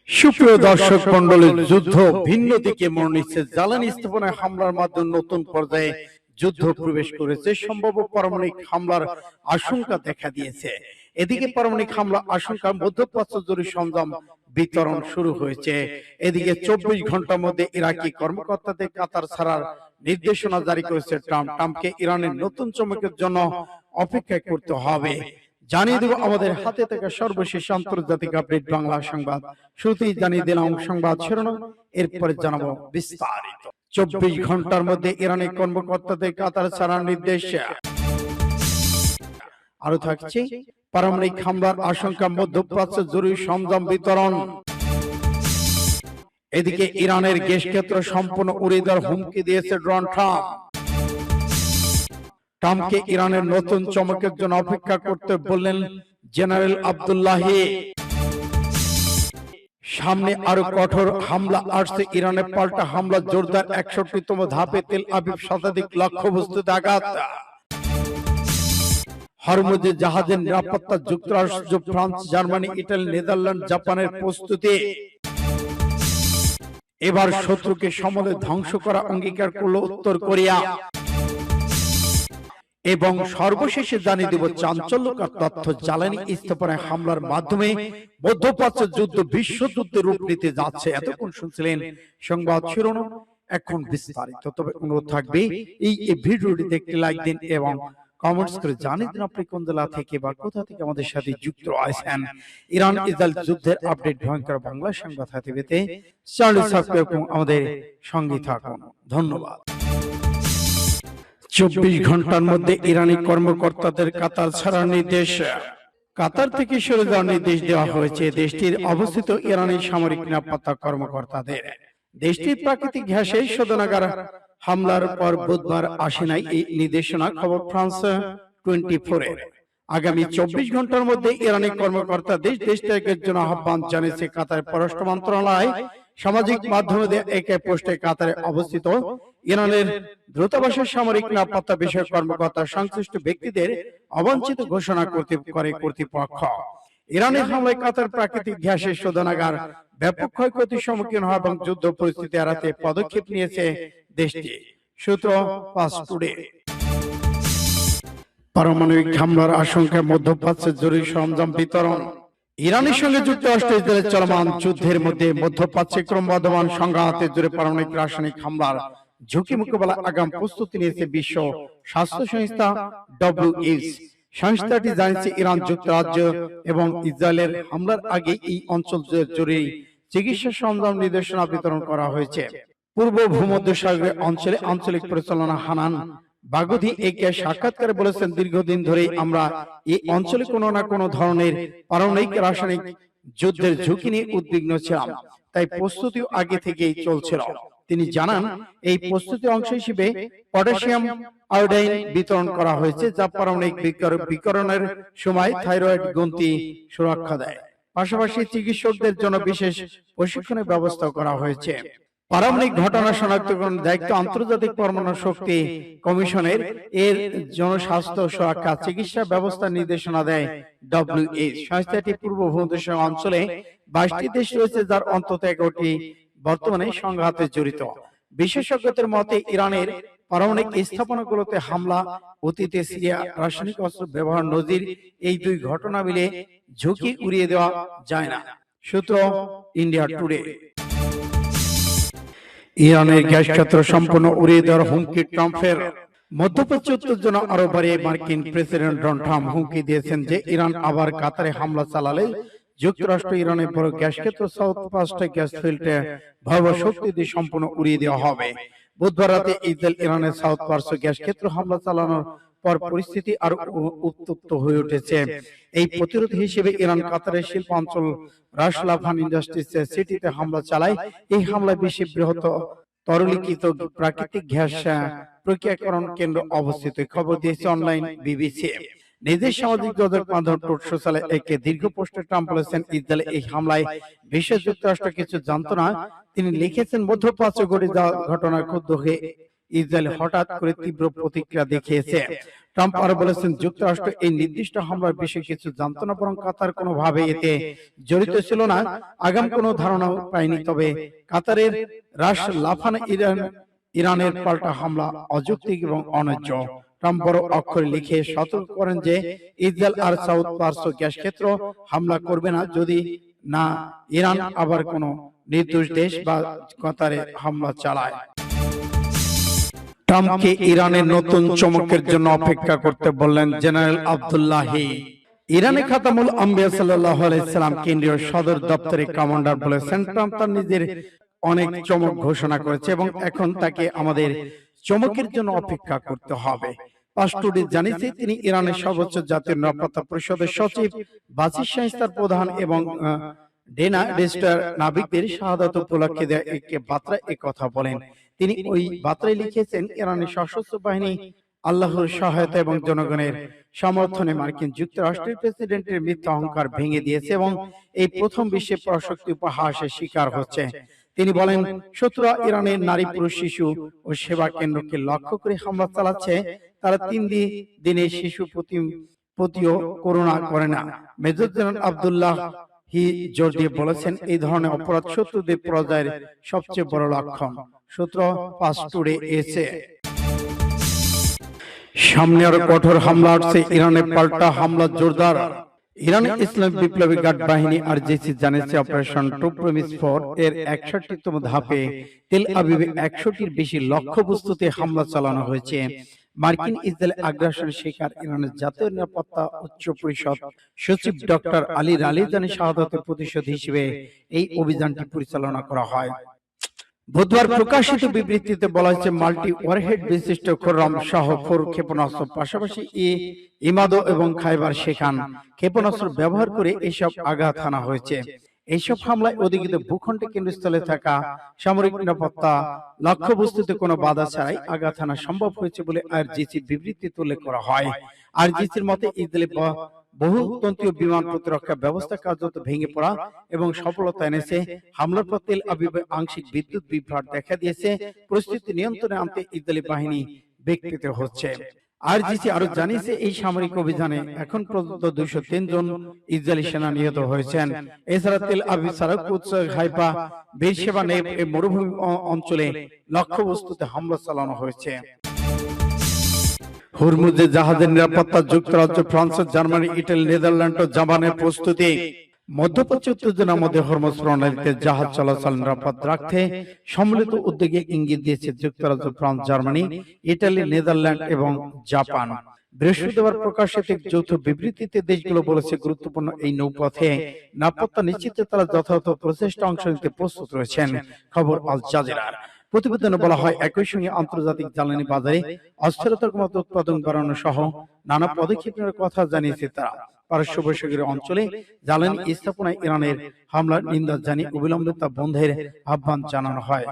সুপ্রিয় দর্শক মন্ডলী, যুদ্ধ ভিন্ন দিকে মোড় নিচ্ছে। জ্বালানি স্থাপনায় হামলার মাধ্যমে নতুন পর্যায়ে যুদ্ধ প্রবেশ করেছে। সম্ভাব্য পারমাণবিক হামলার আশঙ্কা দেখা দিয়েছে। এদিকে পারমাণবিক হামলা আশঙ্কা মধ্যপ্রাচ্য জুড়ে সরঞ্জাম বিতরণ শুরু হয়েছে। এদিকে 24 ঘন্টার মধ্যে ইরাকি কর্মকর্তাদের কাতার ছাড়ার নির্দেশনা জারি করেছে ট্রাম্প। ট্রাম্পকে ইরানের নতুন চমকের জন্য অপেক্ষা করতে হবে। জানিয়ে দেব আমাদের হাতে থাকা সর্বশেষ আন্তর্জাতিক আপডেট বাংলা সংবাদ। শুরুতেই জানিয়ে দিলাম সংবাদ শিরোনাম, এরপরে জানাবো বিস্তারিত। 24 ঘন্টার মধ্যে ইরানি কর্মকর্তাদের কাতার ছাড়ার নির্দেশ। আরো থাকছে পারমাণবিক হামলার আশঙ্কা, মধ্যপ্রাচ্যে জরুরি সরঞ্জাম বিতরণ। এদিকে ইরানের গ্যাস ক্ষেত্র সম্পূর্ণ উড়িয়ে দেওয়ার হুমকি দিয়েছে ডোনাল্ড ট্রাম্প। ট্রাম্পকে ইরানের নতুন চমকের জন্য অপেক্ষা করতে বললেন জেনারেল আব্দুল্লাহি। সামনে আরো কঠোর হামলা আসছে। ইরানের পাল্টা হামলা জোরদার। 61তম ধাপে তেল আবিব শতাধিক লক্ষ্যবস্তুতে আঘাত। হরমুজে জাহাজের নিরাপত্তা, যুক্তরাষ্ট্র, ফ্রান্স, জার্মানি, ইটালি, নেদারল্যান্ড, জাপানের প্রস্তুতি। এবার শত্রুকে সমূলে ধ্বংস করা অঙ্গীকার করল উত্তর কোরিয়া। এবং সর্বশেষে জানিয়ে দেব চাঞ্চল্যকর তথ্য, জ্বালানি স্থাপনায় হামলার মাধ্যমে মধ্যপ্রাচ্যের যুদ্ধ বিশ্বযুদ্ধের রূপ নিতে যাচ্ছে। এতক্ষণ শুনছিলেন সংবাদ শিরোনাম, এখন বিস্তারিত। তবে অনুরোধ থাকবে এই ভিডিওটিতে একটি লাইক দিন এবং কমেন্টস করে জানিয়ে দিন আপনি কোন জেলা থেকে বা কোথা থেকে আমাদের সাথে যুক্ত আছেন। ইরান ইসরায়েল যুদ্ধের আপডেট ভয়ঙ্কর বাংলা সংবাদ হাতে পেতে চ্যানেল সাবস্ক্রাইব করুন, আমাদের সঙ্গে থাকুন। ধন্যবাদ। 24 ঘন্টার মধ্যে ইরানি কর্মকর্তাদের কাতার ছাড়ার নির্দেশ। কাতার থেকে সরে যাওয়ার নির্দেশ দেওয়া হয়েছে দেশটির অবস্থিত ইরানি সামরিক নিরাপত্তা কর্মকর্তাদের। দেশটির প্রাকৃতিক গ্যাসে শোধনাগার হামলার পর বুধবার আসে নাই এই নির্দেশনা, খবর ফ্রান্স 24-এর। আগামী 24 ঘন্টার মধ্যে ইরানি কর্মকর্তা দেশ ত্যাগের জন্য আহ্বান জানিয়েছে কাতার পররাষ্ট্র মন্ত্রণালয়। সামাজিক মাধ্যমে একে পোস্টে কাতারে অবস্থিত ইরানের দূতাবাসের সামরিক নিরাপত্তা বিষয়ক কর্মকর্তা সংশ্লিষ্ট ব্যক্তিদের অবাঞ্ছিত ঘোষণা করে কর্তৃপক্ষ। ইরানের হামলায় কাতার প্রাকৃতিক গ্যাসের শোধনাগার ব্যাপক ক্ষয়ক্ষতির সম্মুখীন হওয়া এবং যুদ্ধ পরিস্থিতি এড়াতে পদক্ষেপ নিয়েছে দেশটি, সূত্র ফাস্ট টুডে। পারমাণবিক হামলার আশঙ্কায় মধ্যপ্রাচ্যের জরুরি সরঞ্জাম বিতরণ। ইরানের সঙ্গে যুক্তরাষ্ট্র ইসরায়েলের চলমান যুদ্ধের মধ্যে মধ্যপ্রাচ্যে ক্রমবর্ধমান সংঘাতের জোরে পারমাণবিক রাসায়নিক হামলার ঝুঁকি মোকাবেলা আগাম প্রস্তুতি নিয়েছে বিশ্ব স্বাস্থ্য সংস্থা WHO। সংস্থাটি জানিয়েছে ইরান, যুক্তরাজ্য এবং ইসরায়েলের হামলার আগে এই অঞ্চল জুড়ে চিকিৎসা সরঞ্জাম নির্দেশনা বিতরণ করা হয়েছে। পূর্ব ভূমধ্যসাগরীয় অঞ্চলে আঞ্চলিক পরিচালনা হানান বাগদি একে সাক্ষাৎকারে বলেছেন, দীর্ঘদিন ধরেই আমরা এই অঞ্চলে কোনো না কোনো ধরনের পারমাণবিক রাসায়নিক যুদ্ধের ঝুঁকি নিয়ে উদ্বিগ্ন ছিলাম, তাই প্রস্তুতিও আগে থেকেই চলছিল। তিনি জানান, এই প্রস্তুতির অংশ হিসেবে পটাশিয়াম আয়োডাইন বিতরণ করা হয়েছে, যা পারমাণবিক বিকিরণের সময় থাইরয়েড গ্রন্থি সুরক্ষা দেয়। পাশাপাশি চিকিৎসকদের জন্য বিশেষ প্রশিক্ষণের ব্যবস্থা করা হয়েছে। পারমাণবিক ঘটনা শনাক্তকরণ দায়িত্ব আন্তর্জাতিক পরমাণু শক্তি কমিশনের। এর জনস্বাস্থ্য সুরক্ষা চিকিৎসা ব্যবস্থা নির্দেশনা দেয় WHO। সংস্থাটি পূর্ব ভূমধ্যসাগর অঞ্চলে 22টি দেশ রয়েছে, যার অন্তত 11টি বর্তমানে সংঘাতে জড়িত। বিশেষজ্ঞদের মতে ইরানের পারমাণবিক স্থাপনাগুলোতে হামলা, অতীতে সিরিয়া রাসায়নিক অস্ত্র ব্যবহার নজির, এই দুই ঘটনা মিলে ঝুঁকি উড়িয়ে দেওয়া যায় না, সূত্র ইন্ডিয়া টুডে। ইরানের গ্যাস ক্ষেত্র সম্পূর্ণ উড়িয়ে দেওয়ার হুমকি ট্রাম্পের। মধ্যপ্রাচ্য উত্তেজনা আরো বাড়িয়ে মার্কিন প্রেসিডেন্ট ডোনাল্ড ট্রাম্প হুমকি দিয়েছেন যে ইরান আবার কাতারে হামলা চালালে যুক্তরাষ্ট্র ইরানের বড় গ্যাস ক্ষেত্র সাউথ পাঁচটা গ্যাস ফিল্ডে ভয়াবহ শক্তি দিয়ে সম্পূর্ণ উড়িয়ে দেওয়া হবে। বুধবার রাতে ইসরায়েল ইরানের সাউথ পার্স গ্যাস ক্ষেত্র হামলা চালানোর পর পরিস্থিতি আরো উত্তপ্ত হয়ে উঠেছে। এই প্রতিরোধ হিসেবে ইরান কাতারের শিল্পাঞ্চল রাস লাফান ইন্ডাস্ট্রিজ সিটিতে হামলা চালায়। এই হামলায় বিশ্বের বৃহত্তম তরলীকৃত প্রাকৃতিক গ্যাস প্রক্রিয়াকরণ কেন্দ্র অবস্থিত, খবর দিয়েছে অনলাইন বিবিসি। নিজের সামাজিক যোগাযোগ মাধ্যম ট্রুথ সোশ্যালে একে দীর্ঘ পোস্টে ট্রাম্প বলেছেন, ইসরায়েলে এই হামলায় বিশ্ব যুক্তরাষ্ট্র কিছু জানত না। তিনি লিখেছেন, মধ্যপ্রাচ্যে ঘটে যাওয়া ঘটনার ক্ষুব্ধ হয়ে ইসরায়েল হঠাৎ করে তীব্র প্রতিক্রিয়া দেখিয়েছে। ট্রাম্প আরো বলেছেন, যুক্তরাষ্ট্র এই নির্দিষ্ট হামলার বিষয়ে কিছু জানত না, বরং কাতার কোনোভাবে এতে জড়িত ছিল না, আগাম কোনো ধারণা পায়নি। তবে কাতারের রাশ লাফানো ইরানের পাল্টা হামলা অযৌক্তিক এবং অন্যায্য। ট্রাম্প বড় অক্ষরে লিখে সতর্ক করেন যে ইসরায়েল আর সাউথ পার্শ্ব গ্যাস ক্ষেত্র হামলা করবে না যদি না ইরান আবার কোনো নির্দোষ দেশ বা কাতারে হামলা চালায়। ট্রাম্পকে ইরানের নতুন চমকের জন্য অপেক্ষা করতে বললেন জেনারেল আব্দুল্লাহি। ইরানে খাতামুল আম্বিয়া সাল্লাল্লাহু আলাইহি সাল্লাম কেন্দ্রীয় সদর দপ্তরের কমান্ডার বলেছেন, ট্রাম্প তার নিজের অনেক চমক ঘোষণা করেছে এবং এখন তাকে আমাদের চমকের জন্য অপেক্ষা করতে হবে। পাস্টুডি জানিয়েছে, তিনি ইরানের সর্বোচ্চ জাতীয় নিরাপত্তা পরিষদের সচিব, বাসির সংস্থার প্রধান এবং ডেনা রেস্টার নাবিকদের শাহাদাত উপলক্ষে দেয়া এক বার্তায় একথা বলেন। তিনি ওই বার্তায় লিখেছেন, ইরানের সশস্ত্র বাহিনী আল্লাহর সহায়তা এবং জনগণের সমর্থনে মার্কিন যুক্তরাষ্ট্রের প্রেসিডেন্টের মিথ্যা অহংকার ভেঙে দিয়েছে এবং এই প্রথম বিশ্বে পরাশক্তি উপহাসের শিকার হচ্ছে। তিনি বলেন, শত্রুরা ইরানের নারী, পুরুষ, শিশু ও সেবা কেন্দ্রকে লক্ষ্য করে হামলা চালাচ্ছে। তারা 3 দিনে শিশু প্রতিও করুণা করে না। মেজর জেনারেল আব্দুল্লাহ জোর দিয়ে বলেছেন, এই ধরনের অপরাধ শত্রুদের পরাজয়ের সবচেয়ে বড় লক্ষণ। সূত্র পাস্টুডে এসে। সামনে আরো কঠোর হামলা আসছে, ইরানের পাল্টা হামলা জোরদার। ইরানের ইসলামিক বিপ্লবী গার্ড বাহিনী আরজিসি জানিয়েছে, অপারেশন টু প্রমিস 4 এর 61তম ধাপে তেল আবিবে 100টির বেশি লক্ষ্যবস্তুতে হামলা চালানো হয়েছে। মার্কিন ইসরায়েল আগ্রাসনের শিকার ইরানের জাতীয় নিরাপত্তা উচ্চ পরিষদ সচিব ডক্টর আলী রালিজানি শাহাদাতের প্রতিশোধ হিসেবে এই অভিযানটি পরিচালনা করা হয়। বুধবার প্রকাশিত বিবৃতিতে বলা হয়েছে, মাল্টি ওয়ারহেড বিশিষ্ট খোররাম শাহ 4 ক্ষেপণাস্ত্র, পাশাপাশি ইমাদো এবং খাইবার শেখান ক্ষেপণাস্ত্র ব্যবহার করে এসব আঘাত হানা হয়েছে। এইসব হামলায় অধিকৃত ভূখণ্ডে কেন্দ্রস্থলে থাকা সামরিক নিরাপত্তা লক্ষ্যবস্তুতে কোনো বাধা ছাড়াই আঘাত হানা সম্ভব হয়েছে বলে আরজিসি বিবৃতিতে উল্লেখ করা হয়। আরজিসির মতে, ইসরায়েলি বহুতন্ত্রীয় বিমান প্রতিরক্ষা ব্যবস্থা কার্যত ভেঙে পড়া এবং সফলতা এনেছে। হামলার পর তেল আবিবে আংশিক বিদ্যুৎ বিভ্রাট দেখা দিয়েছে। পরিস্থিতি নিয়ন্ত্রণে আনতে ইসরায়েলি বাহিনী বেগ পেতে হচ্ছে। আরজিসি আরো জানিয়েছে, এই সামরিক অভিযানে এখন পর্যন্ত 203 জন ইসরায়েলি সেনা নিহত হয়েছেন। এছাড়া তেল আবিব ছাড়াও কুদস, হাইফা, বেরশেবা, নেব এই মরুভূমি অঞ্চলে লক্ষ্যবস্তুতে হামলা চালানো হয়েছে। হুরমুজে জাহাজের নিরাপত্তা, যুক্তরাজ্য, ফ্রান্স, জার্মানি, ইটালি, নেদারল্যান্ড ও জাপানের প্রস্তুতি। মধ্যপ্রাচ্য উত্তেজনার মধ্যে হরমুজ প্রণালীতে জাহাজ চলাচল নিরাপদ রাখতে সম্মিলিত উদ্যোগে ইঙ্গিত দিয়েছে যুক্তরাজ্য, ফ্রান্স, জার্মানি, ইটালি, নেদারল্যান্ড এবং জাপান। বৃহস্পতিবার প্রকাশিত এক যৌথ বিবৃতিতে দেশগুলো বলেছে, গুরুত্বপূর্ণ এই নৌপথে নিরাপত্তা নিশ্চিতে তারা যথাযথ প্রচেষ্টা অংশ নিতে প্রস্তুত রয়েছেন। খবর আল জাজিরার। প্রতিবেদনে বলা হয়, একই সঙ্গে আন্তর্জাতিক জ্বালানি বাজারে অস্থিরতার মতো উৎপাদন বাড়ানো সহ নানা পদক্ষেপের কথা জানিয়েছে তারা। পারস্য উপসাগরীয় অঞ্চলে জ্বালানি স্থাপনায় ইরানের হামলার নিন্দা জানিয়ে অবিলম্বে তা বন্ধের আহ্বান জানানো হয়।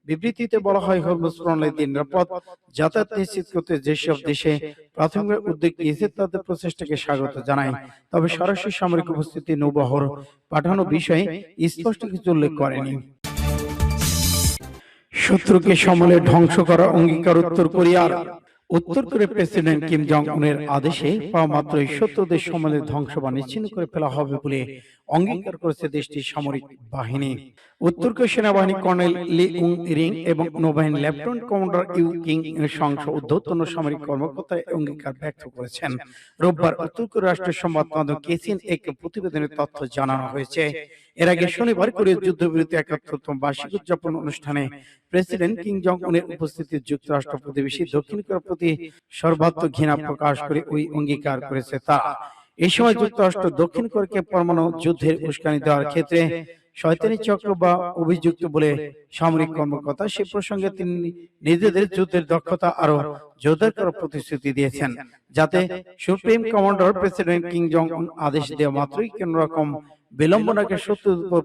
বিবৃতিতে বলা হয়, হরমুজ প্রণালীতে নিরাপদ যাতায়াত নিশ্চিত করতে যেসব দেশে প্রাথমিক উদ্যোগ নিয়েছে তাদের প্রচেষ্টাকে স্বাগত জানায়, তবে সরাসরি সামরিক উপস্থিতি নৌবহর পাঠানো বিষয়ে স্পষ্ট কিছু উল্লেখ করেনি। শত্রুকে সমূলে ধ্বংস করার অঙ্গীকার উত্তর কোরিয়ার। উত্তর কোরিয়ার প্রেসিডেন্ট কিম জং উনের আদেশে পাওয়া মাত্রই শত্রুদের সমূলে ধ্বংস বা নিশ্চিহ্ন করে ফেলা হবে বলে অঙ্গীকার করেছে দেশটির সামরিক বাহিনী। উত্তর কোরিয়ার সেনাবাহিনী কর্নেল লি উং রিং এবং নৌবাহিনী লেফটেন্যান্ট কমান্ডার ইউ কিং সংস ঊর্ধ্বতন সামরিক কর্মকর্তা অঙ্গীকার ব্যক্ত করেছেন। রোববার উত্তর কোরিয়ার রাষ্ট্রীয় সংবাদ মাধ্যম কেসিএন এক প্রতিবেদনের তথ্য জানানো হয়েছে। এর আগে শনিবার কোরিয়ার যুদ্ধবিরতি ৭১তম বার্ষিক উদযাপন অনুষ্ঠানে প্রেসিডেন্ট কিম জং উনের উপস্থিতিতে যুক্তরাষ্ট্র প্রতিবেশী দক্ষিণ কোরিয়ার প্রতি সর্বাত্মক ঘৃণা প্রকাশ করে ওই অঙ্গীকার করেছে তারা। এই সময় যুক্তরাষ্ট্র দক্ষিণ কোরিয়াকে পরমাণু যুদ্ধের উস্কানি দেওয়ার ক্ষেত্রে শয়তানি চক্র বা অভিযুক্ত বলে সামরিক কর্মকর্তা সে প্রসঙ্গে তিনি নিজেদের যুদ্ধের দক্ষতা আরো জোরদার করার প্রতিশ্রুতি দিয়েছেন, যাতে supreme commander president Kim Jong Un আদেশ দেওয়া মাত্রই কোন রকম বিলম্বনাকে শত্রুর উপর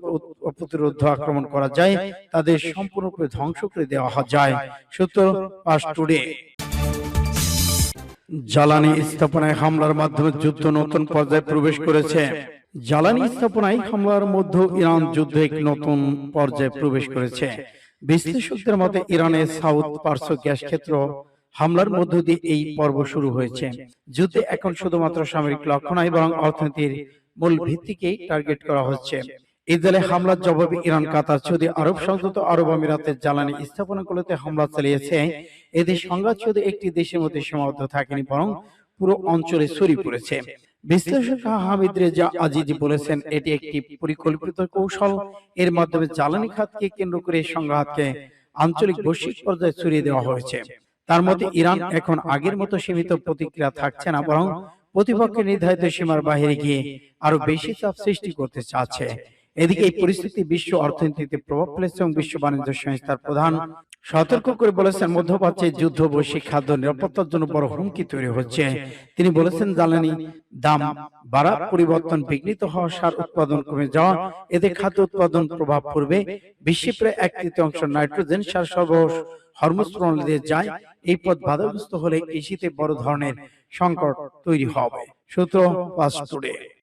প্রতিরোধ আক্রমণ করা যায়, তাদের সম্পূর্ণরূপে ধ্বংস করে দেওয়া যায়। সূত্র পাস্টুডে। জ্বালানি স্থাপনায় হামলার মাধ্যমে যুদ্ধ নতুন পর্যায়ে প্রবেশ করেছে। জ্বালানি স্থাপনায় হামলার মধ্যে ইরান যুদ্ধ এক নতুন পর্যায়ে প্রবেশ করেছে। বিশ্লেষকদের মতে ইরানের সাউথ পার্শ্ব গ্যাস ক্ষেত্র হামলার মধ্য দিয়ে এই পর্ব শুরু হয়েছে। যুদ্ধে এখন শুধুমাত্র সামরিক লক্ষ্য নয়, বরং অর্থনীতির মূল ভিত্তিকেই টার্গেট করা হচ্ছে। ইসরায়েলের হামলার জবাবে ইরান, কাতার, সৌদি আরব, সংযুক্ত আরব আমিরাতের জ্বালানি স্থাপনাগুলোতে হামলা চালিয়েছে। এদের সংঘাত শুধু একটি দেশের মধ্যে সীমাবদ্ধ থাকেনি, বরং পুরো অঞ্চলে ছড়িয়ে পড়েছে। বিশ্লেষক হামিদ রেজা আজিজি বলেছেন, এটি একটি পরিকল্পিত কৌশল। এর মাধ্যমে জ্বালানি খাতকে কেন্দ্র করে সংঘাতকে আঞ্চলিক বৈশ্বিক পর্যায়ে ছড়িয়ে দেওয়া হয়েছে। তার মতে ইরান এখন আগের মতো সীমিত প্রতিক্রিয়া থাকছে না, বরং প্রতিপক্ষের নির্ধারিত সীমার বাইরে গিয়ে আরো বেশি চাপ সৃষ্টি করতে চাচ্ছে। এদিকে এই পরিস্থিতি বিশ্ব অর্থনীতিতে প্রভাব ফেলেছে এবং বিশ্ব বাণিজ্য সংস্থার প্রধান সতর্ক করে বলেছেন, মধ্যপ্রাচ্যে যুদ্ধ বৈশ্বিক খাদ্য নিরাপত্তার জন্য বড় হুমকি তৈরি হচ্ছে। তিনি বলেছেন, জ্বালানি দাম বাড়া, পরিবর্তন, বিঘ্নিত হওয়া, সার উৎপাদন কমে যাওয়া, এতে খাদ্য উৎপাদন প্রভাব পড়বে। বিশ্বে প্রায় 1/3 নাইট্রোজেন সার সরবরাহ হরমুজ প্রণালী দিয়ে যায়। এই পথ বাধাগ্রস্ত হলে কৃষিতে বড় ধরনের সংকট তৈরি হবে। সূত্র ফাস্ট টুডে।